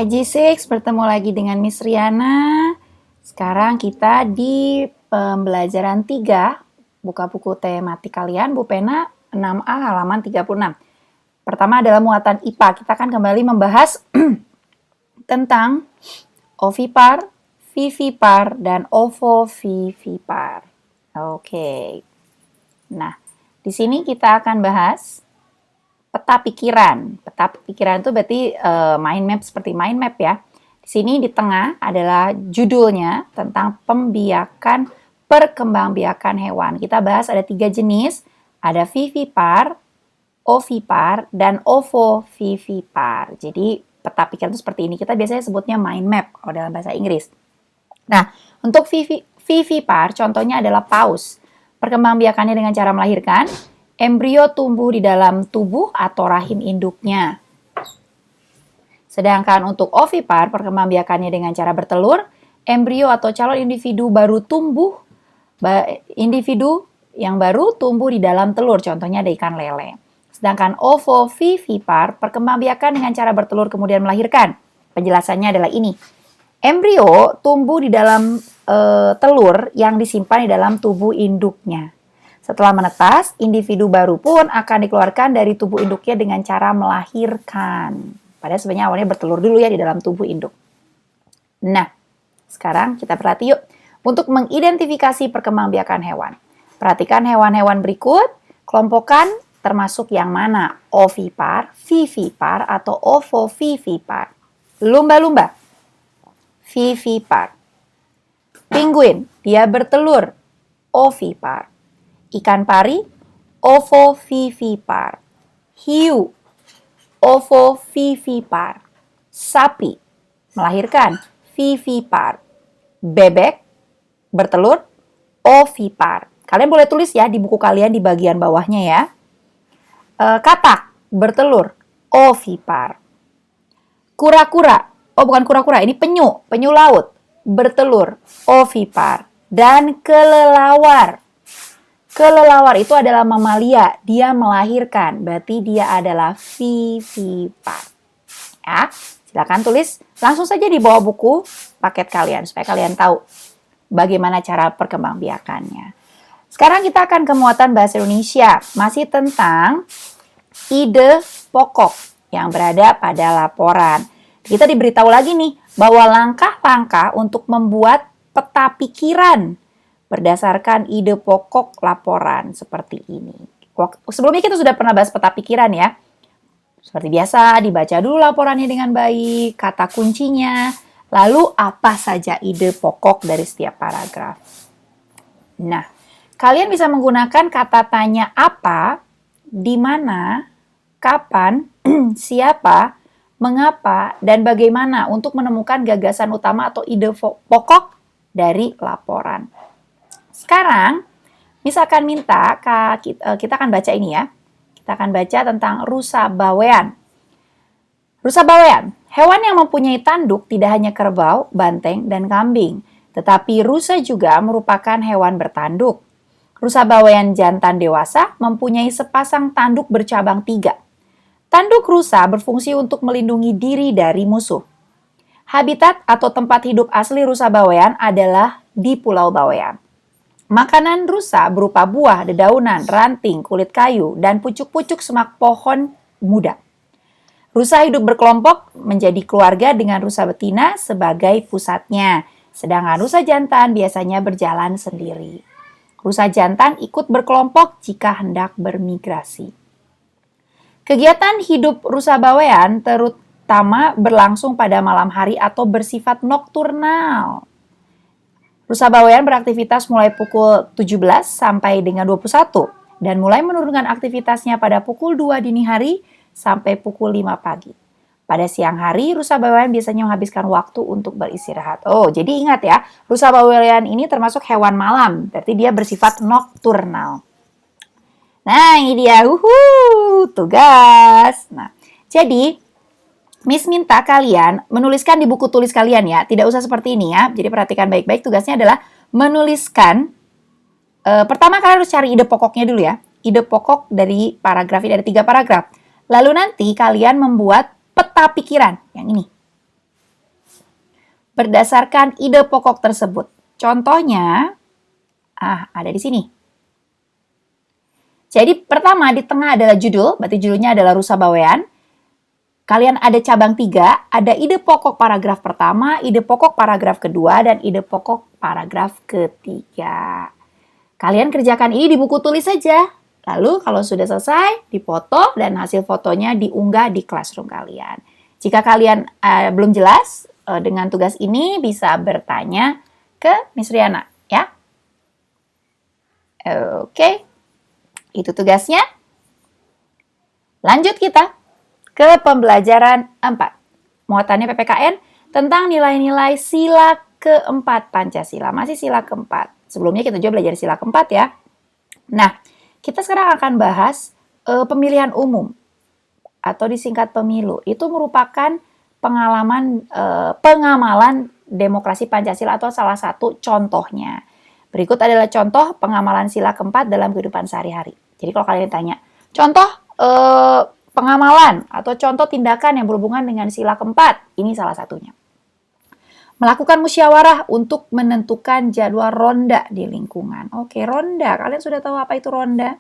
Hai G6, bertemu lagi dengan Miss Riana. Sekarang kita di pembelajaran 3, buka buku tematik kalian, Bu Pena 6A halaman 36. Pertama adalah muatan IPA. Kita akan kembali membahas tentang ovipar, vivipar, dan ovovivipar. Oke. Nah, di sini kita akan bahas peta pikiran. Peta pikiran itu berarti mind map, seperti mind map ya. Di sini di tengah adalah judulnya tentang perkembangbiakan hewan. Kita bahas ada 3 jenis, ada vivipar, ovipar, dan ovovivipar. Jadi peta pikiran itu seperti ini. Kita biasanya sebutnya mind map kalau dalam bahasa Inggris. Nah, untuk vivipar contohnya adalah paus. Perkembangbiakannya dengan cara melahirkan. Embrio tumbuh di dalam tubuh atau rahim induknya. Sedangkan untuk ovipar, perkembangbiakannya dengan cara bertelur, embrio atau calon individu baru tumbuh, individu yang baru tumbuh di dalam telur, contohnya ada ikan lele. Sedangkan ovovivipar, perkembangbiakan dengan cara bertelur kemudian melahirkan. Penjelasannya adalah ini. Embrio tumbuh di dalam telur yang disimpan di dalam tubuh induknya. Setelah menetas, individu baru pun akan dikeluarkan dari tubuh induknya dengan cara melahirkan. Padahal sebenarnya awalnya bertelur dulu ya di dalam tubuh induk. Nah, sekarang kita perhati yuk. Untuk mengidentifikasi perkembangbiakan hewan. Perhatikan hewan-hewan berikut, kelompokkan termasuk yang mana? Ovipar, vivipar, atau ovovivipar. Lumba-lumba, vivipar. Penguin, dia bertelur, ovipar. Ikan pari, ovovivipar. Hiu, ovovivipar. Sapi, melahirkan, vivipar. Bebek, bertelur, ovipar. Kalian boleh tulis ya di buku kalian di bagian bawahnya ya. Katak, bertelur, ovipar. Kura-kura, oh bukan kura-kura, ini penyu laut, bertelur, ovipar. Dan kelelawar. Kelelawar itu adalah mamalia, dia melahirkan, berarti dia adalah vivipar. Ya, silakan tulis langsung saja di bawah buku paket kalian supaya kalian tahu bagaimana cara perkembangbiakannya. Sekarang kita akan ke muatan bahasa Indonesia, masih tentang ide pokok yang berada pada laporan. Kita diberitahu lagi nih bahwa langkah-langkah untuk membuat peta pikiran berdasarkan ide pokok laporan seperti ini. Sebelumnya kita sudah pernah bahas peta pikiran ya. Seperti biasa, dibaca dulu laporannya dengan baik, kata kuncinya, lalu apa saja ide pokok dari setiap paragraf. Nah, kalian bisa menggunakan kata tanya apa, di mana, kapan, siapa, mengapa, dan bagaimana untuk menemukan gagasan utama atau ide pokok dari laporan. Sekarang, misalkan minta, kita akan baca ini ya. Kita akan baca tentang rusa bawean. Rusa bawean, hewan yang mempunyai tanduk tidak hanya kerbau, banteng, dan kambing. Tetapi rusa juga merupakan hewan bertanduk. Rusa bawean jantan dewasa mempunyai sepasang tanduk bercabang 3. Tanduk rusa berfungsi untuk melindungi diri dari musuh. Habitat atau tempat hidup asli rusa bawean adalah di Pulau Bawean. Makanan rusa berupa buah, dedaunan, ranting, kulit kayu, dan pucuk-pucuk semak pohon muda. Rusa hidup berkelompok menjadi keluarga dengan rusa betina sebagai pusatnya. Sedangkan rusa jantan biasanya berjalan sendiri. Rusa jantan ikut berkelompok jika hendak bermigrasi. Kegiatan hidup rusa bawean terutama berlangsung pada malam hari atau bersifat nokturnal. Rusa bawean beraktivitas mulai pukul 17 sampai dengan 21 dan mulai menurunkan aktivitasnya pada pukul 2 dini hari sampai pukul 5 pagi. Pada siang hari, rusa bawean biasanya menghabiskan waktu untuk beristirahat. Oh, jadi ingat ya, rusa bawean ini termasuk hewan malam, berarti dia bersifat nokturnal. Nah, ini dia, tugas. Nah, jadi Miss minta kalian menuliskan di buku tulis kalian ya, tidak usah seperti ini ya. Jadi perhatikan baik-baik, tugasnya adalah menuliskan. Pertama kalian harus cari ide pokoknya dulu ya. Ide pokok dari paragraf ini, dari 3 paragraf. Lalu nanti kalian membuat peta pikiran yang ini. berdasarkan ide pokok tersebut. Contohnya, ada di sini. Jadi pertama di tengah adalah judul, berarti judulnya adalah Rusa Bawean. Kalian ada cabang 3, ada ide pokok paragraf pertama, ide pokok paragraf kedua, dan ide pokok paragraf ketiga. Kalian kerjakan ini di buku tulis saja. Lalu kalau sudah selesai, dipoto dan hasil fotonya diunggah di classroom kalian. Jika kalian belum jelas dengan tugas ini, bisa bertanya ke Miss Riana, ya. Oke. Itu tugasnya. Lanjut kita ke pembelajaran 4. Muatannya PPKN tentang nilai-nilai sila keempat Pancasila. Masih sila keempat. Sebelumnya kita juga belajar sila keempat ya. Nah, kita sekarang akan bahas pemilihan umum atau disingkat pemilu. Itu merupakan pengamalan demokrasi Pancasila atau salah satu contohnya. Berikut adalah contoh pengamalan sila keempat dalam kehidupan sehari-hari. Jadi kalau kalian tanya, contoh pengamalan atau contoh tindakan yang berhubungan dengan sila keempat, ini salah satunya. Melakukan musyawarah untuk menentukan jadwal ronda di lingkungan. Oke, ronda. Kalian sudah tahu apa itu ronda?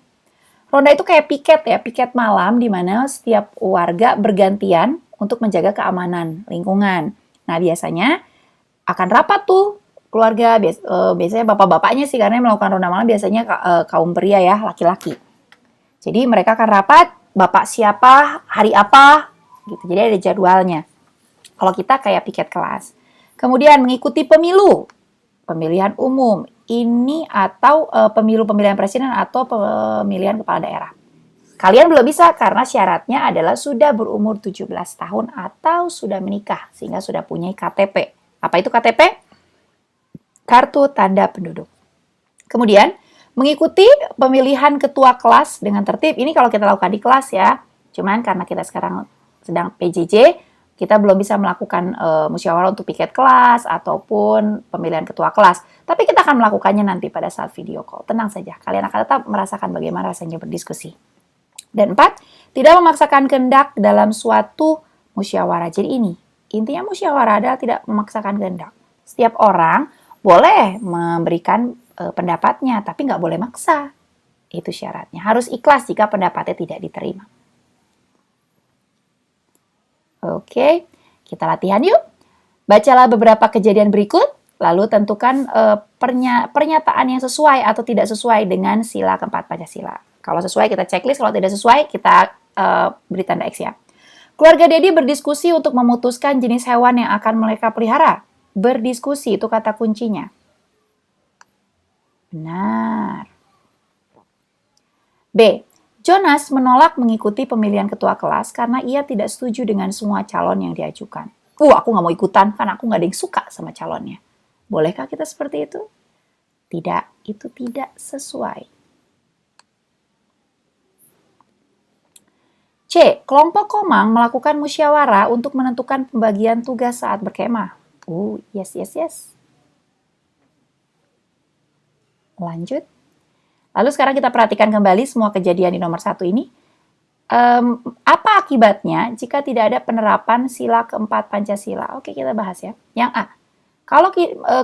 Ronda itu kayak piket ya, piket malam di mana setiap warga bergantian untuk menjaga keamanan lingkungan. Nah, biasanya akan rapat tuh keluarga, biasanya bapak-bapaknya sih karena melakukan ronda malam biasanya kaum pria ya, laki-laki. Jadi mereka akan rapat, bapak siapa, hari apa, gitu. Jadi ada jadwalnya. Kalau kita kayak piket kelas. Kemudian mengikuti pemilu, pemilihan umum, ini atau pemilihan presiden atau pemilihan kepala daerah. Kalian belum bisa karena syaratnya adalah sudah berumur 17 tahun atau sudah menikah sehingga sudah punya KTP. Apa itu KTP? Kartu tanda penduduk. Kemudian, mengikuti pemilihan ketua kelas dengan tertib. Ini kalau kita lakukan di kelas ya. Cuman karena kita sekarang sedang PJJ, kita belum bisa melakukan musyawarah untuk piket kelas ataupun pemilihan ketua kelas. Tapi kita akan melakukannya nanti pada saat video call. Tenang saja, kalian akan tetap merasakan bagaimana rasanya berdiskusi. Dan 4, tidak memaksakan kehendak dalam suatu musyawarah. Jadi ini, intinya musyawarah adalah tidak memaksakan kehendak. Setiap orang boleh memberikan pendapatnya, tapi nggak boleh maksa. Itu syaratnya. Harus ikhlas jika pendapatnya tidak diterima. Oke, kita latihan yuk. Bacalah beberapa kejadian berikut, lalu tentukan pernyataan yang sesuai atau tidak sesuai dengan sila keempat Pancasila. Kalau sesuai kita checklist, kalau tidak sesuai kita beri tanda X ya. Keluarga Dedi berdiskusi untuk memutuskan jenis hewan yang akan mereka pelihara. Berdiskusi, itu kata kuncinya. Benar. B. Jonas menolak mengikuti pemilihan ketua kelas karena ia tidak setuju dengan semua calon yang diajukan. Aku nggak mau ikutan karena aku nggak ada yang suka sama calonnya. Bolehkah kita seperti itu? Tidak, itu tidak sesuai. C. Kelompok Komang melakukan musyawarah untuk menentukan pembagian tugas saat berkemah. Yes. Lanjut. Lalu sekarang kita perhatikan kembali semua kejadian di nomor 1 ini. Apa akibatnya jika tidak ada penerapan sila keempat Pancasila? Oke, kita bahas ya. Yang A. Kalau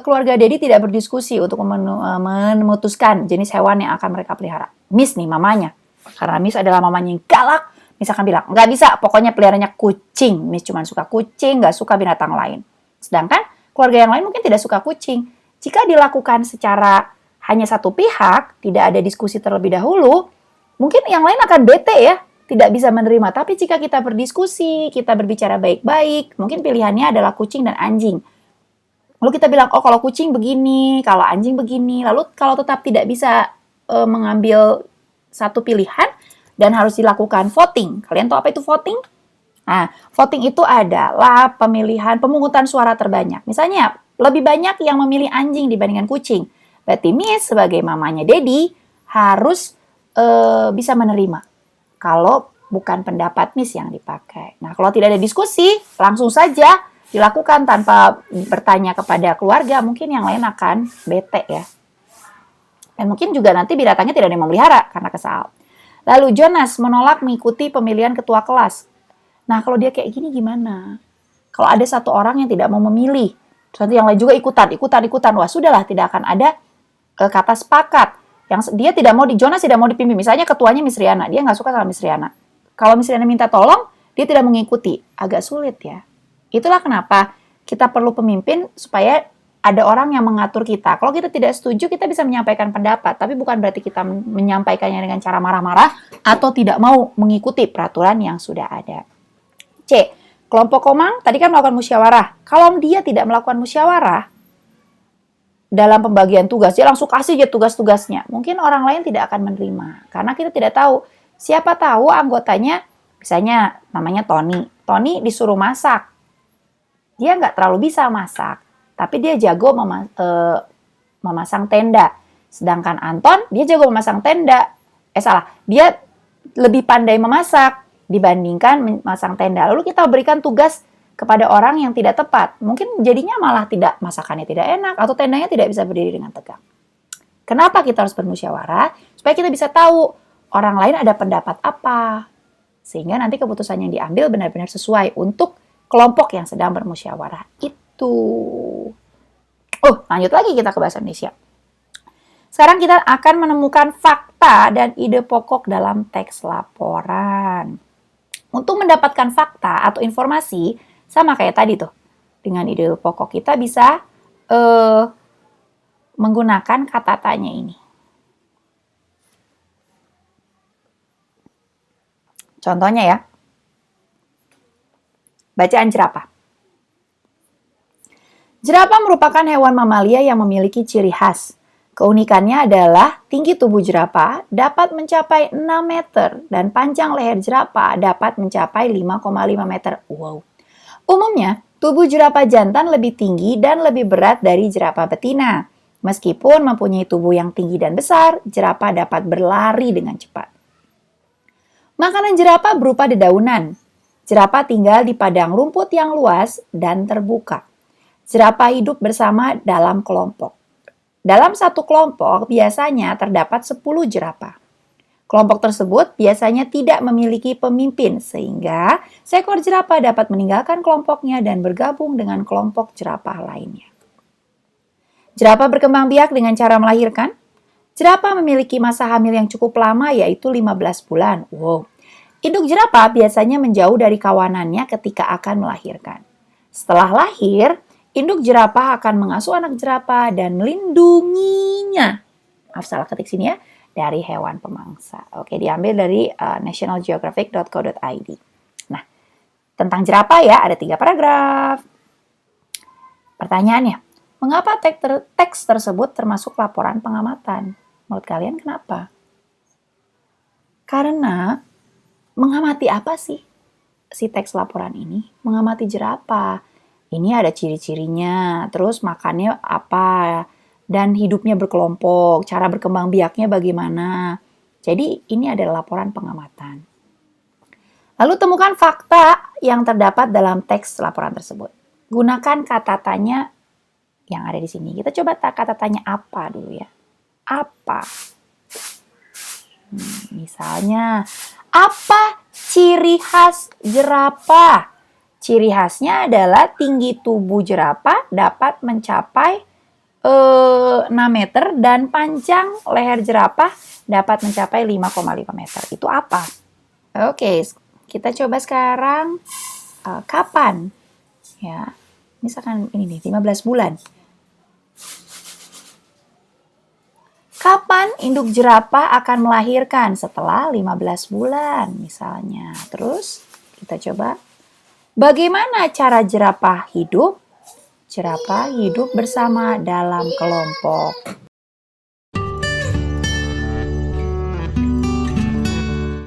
keluarga Dedi tidak berdiskusi untuk memutuskan jenis hewan yang akan mereka pelihara. Miss nih, mamanya. Karena Miss adalah mamanya yang galak, Miss akan bilang, nggak bisa, pokoknya peliharanya kucing. Miss cuma suka kucing, nggak suka binatang lain. Sedangkan keluarga yang lain mungkin tidak suka kucing. Jika dilakukan secara hanya satu pihak, tidak ada diskusi terlebih dahulu, mungkin yang lain akan bete ya, tidak bisa menerima. Tapi jika kita berdiskusi, kita berbicara baik-baik, mungkin pilihannya adalah kucing dan anjing. Lalu kita bilang, oh kalau kucing begini, kalau anjing begini. Lalu kalau tetap tidak bisa mengambil satu pilihan dan harus dilakukan voting. Kalian tahu apa itu voting? Nah, voting itu adalah pemungutan suara terbanyak. Misalnya, lebih banyak yang memilih anjing dibandingkan kucing. Berarti Miss sebagai mamanya Dedi harus bisa menerima kalau bukan pendapat Miss yang dipakai. Nah, kalau tidak ada diskusi, langsung saja dilakukan tanpa bertanya kepada keluarga, mungkin yang lain akan bete ya. Dan mungkin juga nanti binatangnya tidak ada yang memelihara karena kesal. Lalu Jonas menolak mengikuti pemilihan ketua kelas. Nah, kalau dia kayak gini gimana? Kalau ada satu orang yang tidak mau memilih, Terus yang lain juga ikutan. Wah, sudahlah, tidak akan ada kata sepakat. Yang dia tidak mau Jonas tidak mau dipimpin. Misalnya ketuanya Miss Riana, dia nggak suka sama Miss Riana. Kalau Miss Riana minta tolong, dia tidak mengikuti. Agak sulit ya. Itulah kenapa kita perlu pemimpin supaya ada orang yang mengatur kita. Kalau kita tidak setuju, kita bisa menyampaikan pendapat. Tapi bukan berarti kita menyampaikannya dengan cara marah-marah atau tidak mau mengikuti peraturan yang sudah ada. C. Kelompok Komang tadi kan melakukan musyawarah. Kalau dia tidak melakukan musyawarah dalam pembagian tugas, dia langsung kasih aja tugas-tugasnya. Mungkin orang lain tidak akan menerima. Karena kita tidak tahu. Siapa tahu anggotanya, misalnya namanya Tony. Tony disuruh masak. Dia nggak terlalu bisa masak. Tapi dia jago memasang tenda. Sedangkan Anton, dia jago memasang tenda. Dia lebih pandai memasak dibandingkan memasang tenda. Lalu kita berikan tugas kepada orang yang tidak tepat. Mungkin jadinya malah masakannya tidak enak atau tendanya tidak bisa berdiri dengan tegak. Kenapa kita harus bermusyawarah? Supaya kita bisa tahu orang lain ada pendapat apa. Sehingga nanti keputusan yang diambil benar-benar sesuai untuk kelompok yang sedang bermusyawarah itu. Lanjut lagi kita ke bahasa Indonesia. Sekarang kita akan menemukan fakta dan ide pokok dalam teks laporan. Untuk mendapatkan fakta atau informasi, sama kayak tadi tuh. Dengan ide pokok kita bisa menggunakan kata tanya ini. Contohnya ya. Bacaan jerapah. Jerapah merupakan hewan mamalia yang memiliki ciri khas. Keunikannya adalah tinggi tubuh jerapah dapat mencapai 6 meter dan panjang leher jerapah dapat mencapai 5,5 meter. Wow. Umumnya, tubuh jerapah jantan lebih tinggi dan lebih berat dari jerapah betina. Meskipun mempunyai tubuh yang tinggi dan besar, jerapah dapat berlari dengan cepat. Makanan jerapah berupa dedaunan. Jerapah tinggal di padang rumput yang luas dan terbuka. Jerapah hidup bersama dalam kelompok. Dalam satu kelompok biasanya terdapat 10 jerapah. Kelompok tersebut biasanya tidak memiliki pemimpin sehingga seekor jerapah dapat meninggalkan kelompoknya dan bergabung dengan kelompok jerapah lainnya. Jerapah berkembang biak dengan cara melahirkan. Jerapah memiliki masa hamil yang cukup lama yaitu 15 bulan. Wow. Induk jerapah biasanya menjauh dari kawanannya ketika akan melahirkan. Setelah lahir, induk jerapah akan mengasuh anak jerapah dan melindunginya. Maaf, salah ketik sini ya. Dari hewan pemangsa. Oke, diambil dari nationalgeographic.co.id. Nah, tentang jerapah ya, ada 3 paragraf. Pertanyaannya, mengapa teks tersebut termasuk laporan pengamatan? Menurut kalian kenapa? Karena mengamati apa sih si teks laporan ini? Mengamati jerapah. Ini ada ciri-cirinya, terus makannya apa, dan hidupnya berkelompok, cara berkembang biaknya bagaimana. Jadi ini adalah laporan pengamatan. Lalu temukan fakta yang terdapat dalam teks laporan tersebut. Gunakan kata tanya yang ada di sini. Kita coba kata tanya apa dulu ya. Apa? Misalnya, apa ciri khas jerapah? Ciri khasnya adalah tinggi tubuh jerapah dapat mencapai 6 meter dan panjang leher jerapah dapat mencapai 5,5 meter. Itu apa? Oke, kita coba sekarang kapan? Ya, misalkan ini nih 15 bulan. Kapan induk jerapah akan melahirkan? Setelah 15 bulan misalnya. Terus kita coba, bagaimana cara jerapah hidup? Jerapah hidup bersama dalam kelompok.